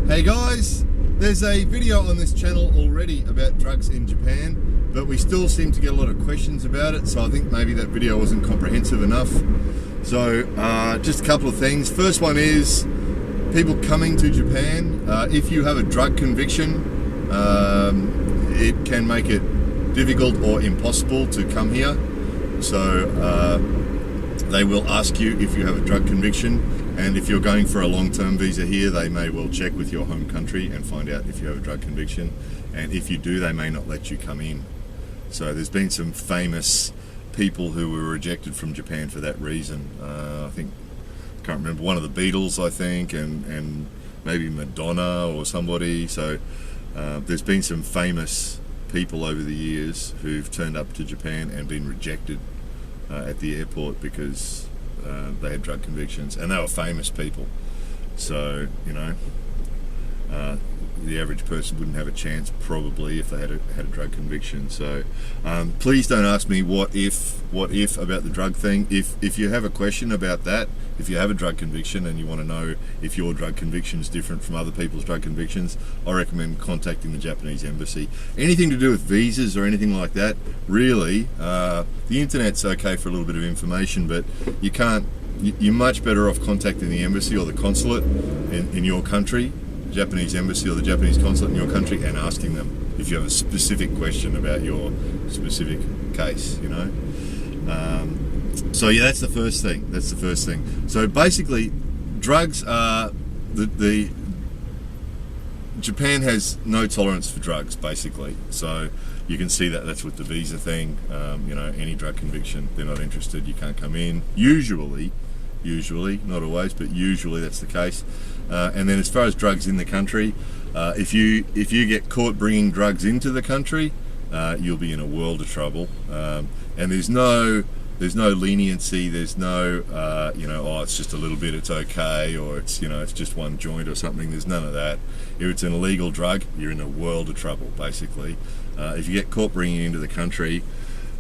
Hey guys, there's a video on this channel already about drugs in Japan, but we still seem to get a lot of questions about it, so I think maybe that video wasn't comprehensive enough. So just a couple of things. First one is people coming to Japan. If you have a drug conviction, it can make it difficult or impossible to come here. So they will ask you if you have a drug conviction, and if you're going for a long-term visa here, they may well check with your home country and find out if you have a drug conviction, and if you do, they may not let you come in. So there's been some famous people who were rejected from Japan for that reason. I can't remember, one of the Beatles, I think, and maybe Madonna or somebody. So there's been some famous people over the years who've turned up to Japan and been rejected at the airport because they had drug convictions, and they were famous people. So, you know, the average person wouldn't have a chance probably if they had a drug conviction. So please don't ask me what if about the drug thing. If you have a question about that, if you have a drug conviction and you want to know if your drug conviction is different from other people's drug convictions, I recommend contacting the Japanese embassy. Anything to do with visas or anything like that, really, the internet's okay for a little bit of information, but you're much better off contacting the embassy or the consulate in your country, Japanese embassy or the Japanese consulate in your country, and asking them if you have a specific question about your specific case, you know. So yeah, that's the first thing. So basically, drugs are Japan has no tolerance for drugs, basically. So you can see that's with the visa thing. You know, any drug conviction, they're not interested. You can't come in. Usually, not always, but usually that's the case. And then as far as drugs in the country, if you get caught bringing drugs into the country, you'll be in a world of trouble. And there's no leniency. There's no oh, it's just a little bit, it's okay, or it's just one joint or something. There's none of that. If it's an illegal drug, you're in a world of trouble, basically. If you get caught bringing it into the country,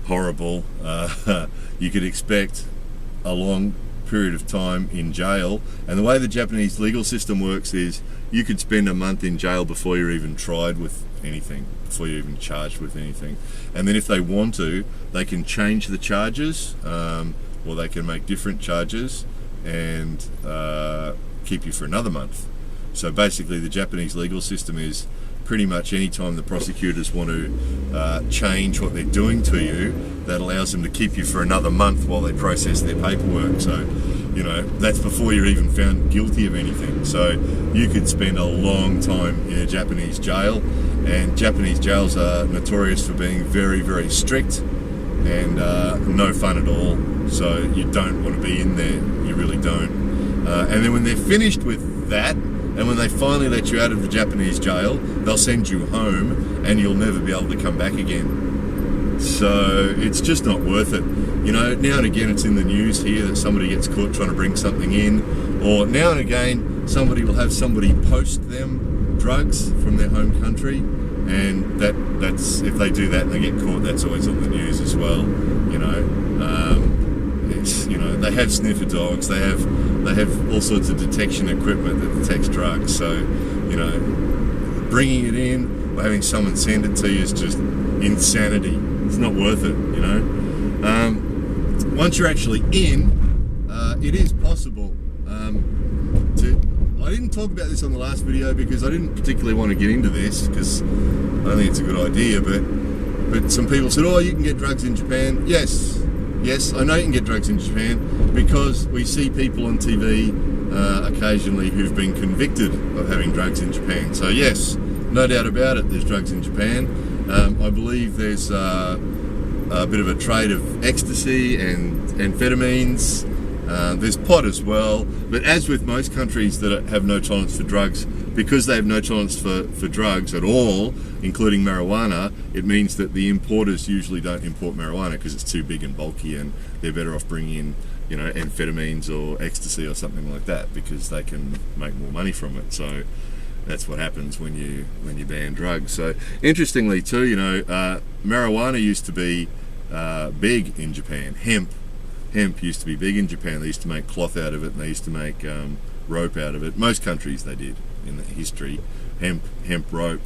horrible. You could expect a long period of time in jail, and the way the Japanese legal system works is you could spend a month in jail before you're even tried with anything, before you're even charged with anything. And then if they want to, they can change the charges, or they can make different charges and keep you for another month. So basically the Japanese legal system is pretty much any time the prosecutors want to change what they're doing to you, that allows them to keep you for another month while they process their paperwork. So, you know, that's before you're even found guilty of anything. So you could spend a long time in a Japanese jail, and Japanese jails are notorious for being very, very strict and no fun at all. So you don't want to be in there, you really don't. And then when they're finished with that, and when they finally let you out of the Japanese jail, they'll send you home and you'll never be able to come back again. So it's just not worth it. You know, now and again it's in the news here that somebody gets caught trying to bring something in, or now and again somebody will have somebody post them drugs from their home country, and that's if they do that and they get caught, that's always on the news as well. You know, they have sniffer dogs, they have all sorts of detection equipment that detects drugs. So, you know, bringing it in or having someone send it to you is just insanity. It's not worth it, you know. Once you're actually in, it is possible I didn't talk about this on the last video because I didn't particularly want to get into this because I don't think it's a good idea, but some people said, oh, you can get drugs in Japan. Yes, I know you can get drugs in Japan because we see people on TV occasionally who've been convicted of having drugs in Japan. So yes, no doubt about it, there's drugs in Japan. I believe there's a bit of a trade of ecstasy and amphetamines. There's pot as well. But as with most countries that have no tolerance for drugs, because they have no tolerance for drugs at all, including marijuana, it means that the importers usually don't import marijuana because it's too big and bulky, and they're better off bringing in, you know, amphetamines or ecstasy or something like that because they can make more money from it. So that's what happens when you ban drugs. So interestingly too, you know, marijuana used to be big in Japan. Hemp used to be big in Japan. They used to make cloth out of it, and they used to make rope out of it. Most countries they did. in the history, hemp rope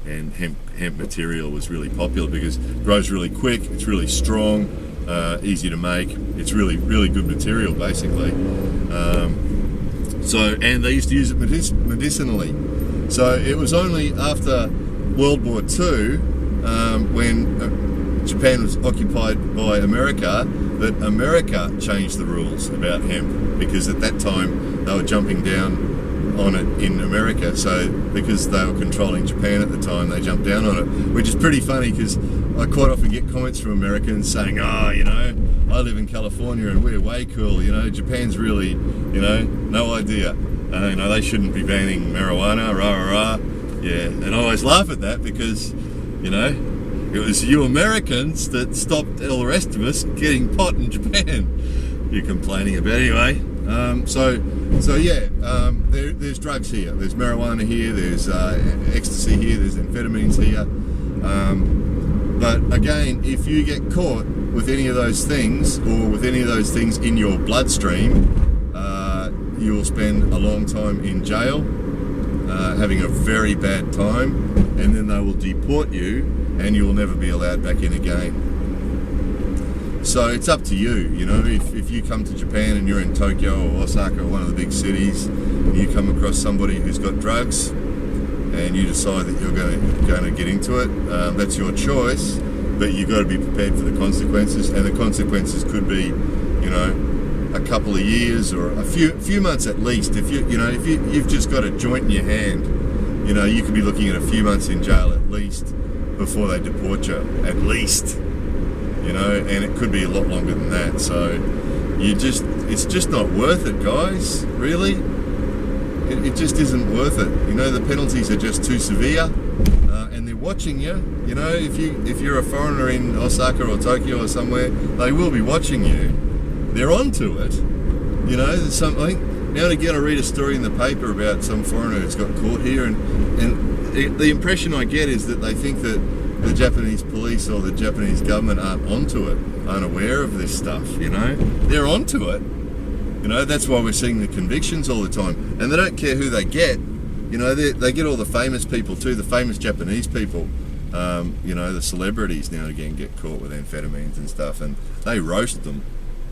and hemp material was really popular because it grows really quick, it's really strong, easy to make. It's really good material basically. And they used to use it medicinally. So it was only after World War II, when Japan was occupied by America, that America changed the rules about hemp, because at that time they were jumping down on it in America. So because they were controlling Japan at the time, they jumped down on it, which is pretty funny because I quite often get comments from Americans saying, I live in California and we're way cool, Japan's really, no idea. They shouldn't be banning marijuana, rah. Yeah, and I always laugh at that because, it was you Americans that stopped all the rest of us getting pot in Japan. You're complaining about anyway. There's drugs here. There's marijuana here. There's ecstasy here. There's amphetamines here. But again, if you get caught with any of those things, or with any of those things in your bloodstream, you will spend a long time in jail, having a very bad time, and then they will deport you, and you will never be allowed back in again. So it's up to you, if you come to Japan and you're in Tokyo or Osaka or one of the big cities, and you come across somebody who's got drugs, and you decide that you're going to get into it, that's your choice, but you've got to be prepared for the consequences, and the consequences could be, a couple of years or a few months at least. If you've just got a joint in your hand, you could be looking at a few months in jail at least before they deport you, at least. And it could be a lot longer than that. So it's just not worth it, guys. Really, it just isn't worth it. The penalties are just too severe, and they're watching you. If you're a foreigner in Osaka or Tokyo or somewhere, they will be watching you. They're onto it. There's something. Now and again, I read a story in the paper about some foreigner who's got caught here, and the impression I get is that they think that the Japanese police or the Japanese government aren't onto it, aren't aware of this stuff. They're onto it. That's why we're seeing the convictions all the time, and they don't care who they get. They get all the famous people too, the famous Japanese people. The celebrities now and again get caught with amphetamines and stuff, and they roast them.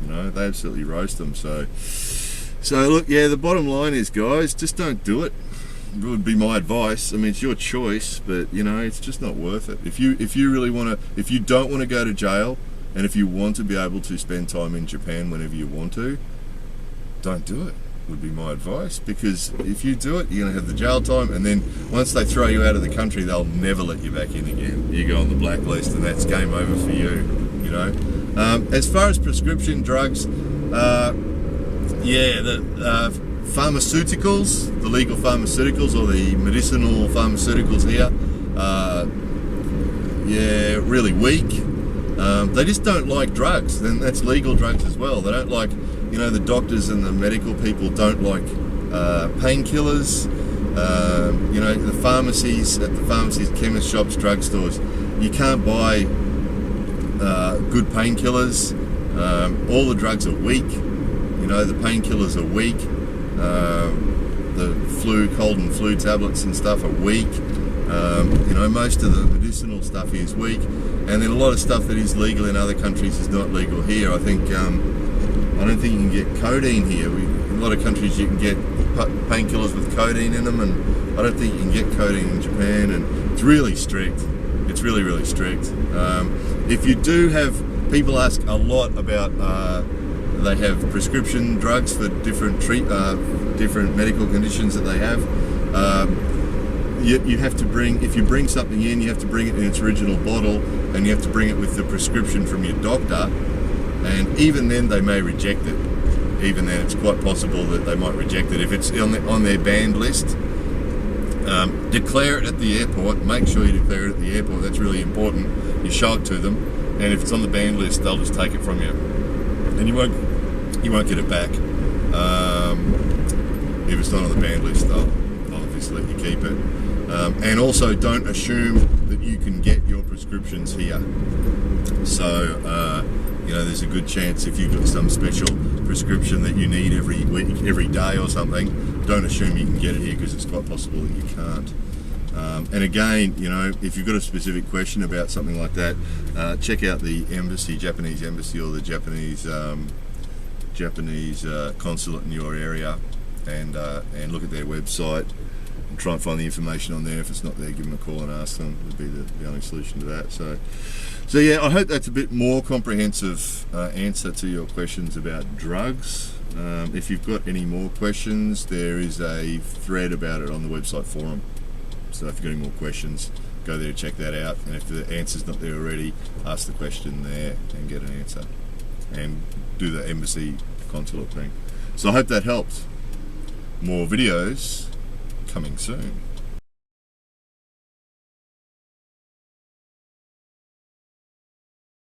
They absolutely roast them. So look, the bottom line is, guys, just don't do it. It would be my advice. I mean, it's your choice, but it's just not worth it. If you really want to, if you don't want to go to jail, and if you want to be able to spend time in Japan whenever you want to, don't do it. Would be my advice, because if you do it, you're going to have the jail time, and then once they throw you out of the country, they'll never let you back in again. You go on the blacklist, and that's game over for you. As far as prescription drugs, the pharmaceuticals, the legal pharmaceuticals or the medicinal pharmaceuticals here, really weak. They just don't like drugs. Then that's legal drugs as well. They don't like, the doctors and the medical people don't like painkillers. The pharmacies, chemist shops, drugstores, you can't buy good painkillers. All the drugs are weak. The painkillers are weak. The cold and flu tablets and stuff are weak. Most of the medicinal stuff is weak, and then a lot of stuff that is legal in other countries is not legal here. I think I don't think you can get codeine here. In a lot of countries you can get painkillers with codeine in them, and I don't think you can get codeine in Japan, and it's really strict. It's really strict. If you do have, people ask a lot about, they have prescription drugs for different medical conditions that they have. You have to bring, if you bring something in, you have to bring it in its original bottle, and you have to bring it with the prescription from your doctor, and even then they may reject it. Even then it's quite possible that they might reject it. If it's on their banned list, declare it at the airport. Make sure you declare it at the airport. That's really important. You show it to them, and if it's on the banned list, they'll just take it from you, and you won't get it back. If it's not on the banned list, they'll obviously let you keep it. And also, don't assume that you can get your prescriptions here. So there's a good chance if you've got some special prescription that you need every week, every day or something, don't assume you can get it here, because it's quite possible that you can't. And again, you know, if you've got a specific question about something like that, check out the embassy, Japanese embassy, or the Japanese consulate in your area, and look at their website and try and find the information on there. If it's not there, give them a call and ask them. Would be the only solution to that. So yeah, I hope that's a bit more comprehensive answer to your questions about drugs. If you've got any more questions, there is a thread about it on the website forum. So if you've got any more questions, go there, check that out. And if the answer's not there already, ask the question there and get an answer. And do the embassy consulate thing. So I hope that helped. More videos coming soon.